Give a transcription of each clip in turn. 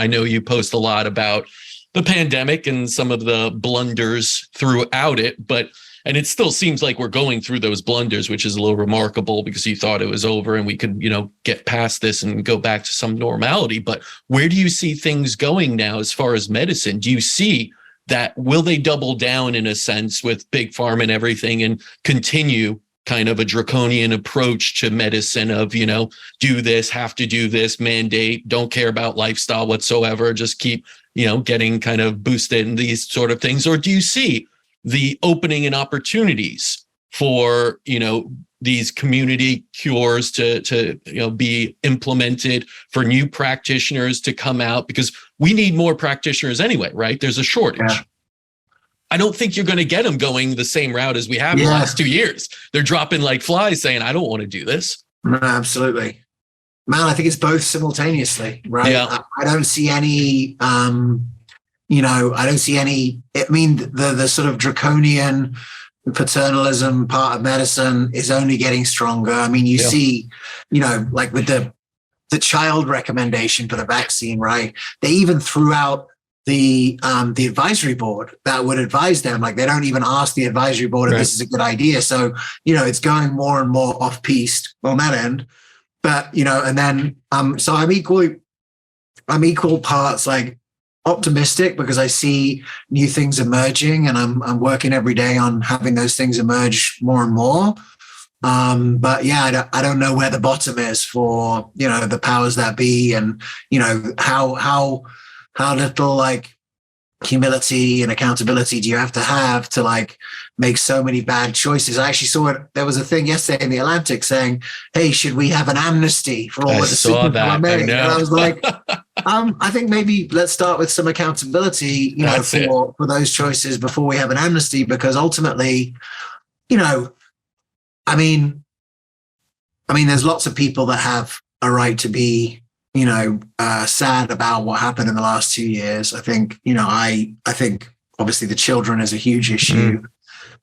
I know you post a lot about the pandemic and some of the blunders throughout it, and it still seems like we're going through those blunders, which is a little remarkable because you thought it was over and we could, get past this and go back to some normality. But where do you see things going now as far as medicine? Do you see that, will they double down in a sense with big pharma and everything and continue kind of a draconian approach to medicine of, do this, have to do this, mandate, don't care about lifestyle whatsoever, just keep, getting kind of boosted and these sort of things? Or do you see the opening and opportunities for, these community cures to be implemented, for new practitioners to come out? Because we need more practitioners anyway, right? There's a shortage. Yeah. I don't think you're going to get them going the same route as we have in the last 2 years. They're dropping like flies saying, I don't want to do this. No, absolutely. Man, I think it's both simultaneously, right? Yeah. I don't see any, I don't see any, the sort of draconian paternalism part of medicine is only getting stronger. I mean, you see, like with the child recommendation for the vaccine, right? They even threw out the advisory board that would advise them. Like, they don't even ask the advisory board if this is a good idea. So, it's going more and more off-piste on that end. But, and then, so I'm equal parts like optimistic because I see new things emerging, and I'm working every day on having those things emerge more and more. But yeah, I don't know where the bottom is for, the powers that be, and, how little like humility and accountability do you have to like make so many bad choices. I actually saw it. There was a thing yesterday in the Atlantic saying, hey, should we have an amnesty for all of the super made? And I was like, I think maybe let's start with some accountability, for those choices before we have an amnesty, because ultimately, I mean, there's lots of people that have a right to be, sad about what happened in the last 2 years. I think, I think obviously the children is a huge issue. Mm-hmm.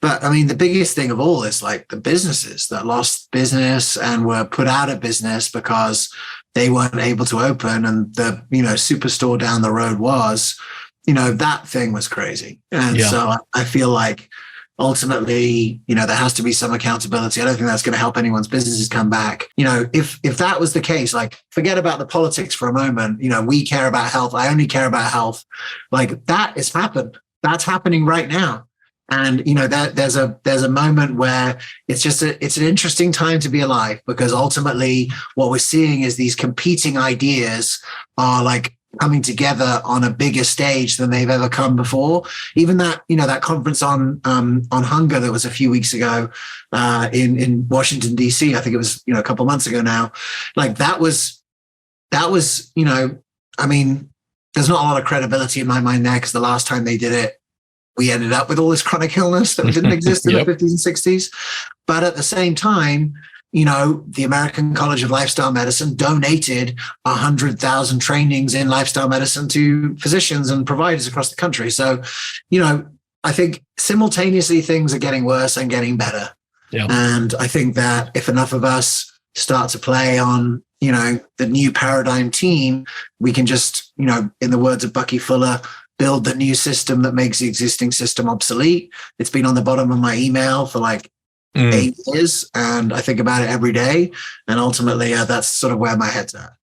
But I mean, the biggest thing of all is like the businesses that lost business and were put out of business because they weren't able to open. And the, superstore down the road was, that thing was crazy. And so I feel like ultimately, there has to be some accountability. I don't think that's going to help anyone's businesses come back. If that was the case, like, forget about the politics for a moment. We care about health. I only care about health. Like, that has happened. That's happening right now. And, there's a moment where it's an interesting time to be alive, because ultimately what we're seeing is these competing ideas are like coming together on a bigger stage than they've ever come before. Even that, that conference on hunger that was a few weeks ago in Washington, D.C., I think it was, a couple of months ago now, like that was, there's not a lot of credibility in my mind there, because the last time they did it, we ended up with all this chronic illness that didn't exist in the 50s and 60s. But at the same time, the American College of Lifestyle Medicine donated 100,000 trainings in lifestyle medicine to physicians and providers across the country. So, I think simultaneously things are getting worse and getting better. Yeah. And I think that if enough of us start to play on, the new paradigm team, we can just, in the words of Bucky Fuller, build the new system that makes the existing system obsolete. It's been on the bottom of my email for like 8 years, and I think about it every day. And ultimately, that's sort of where my head's at.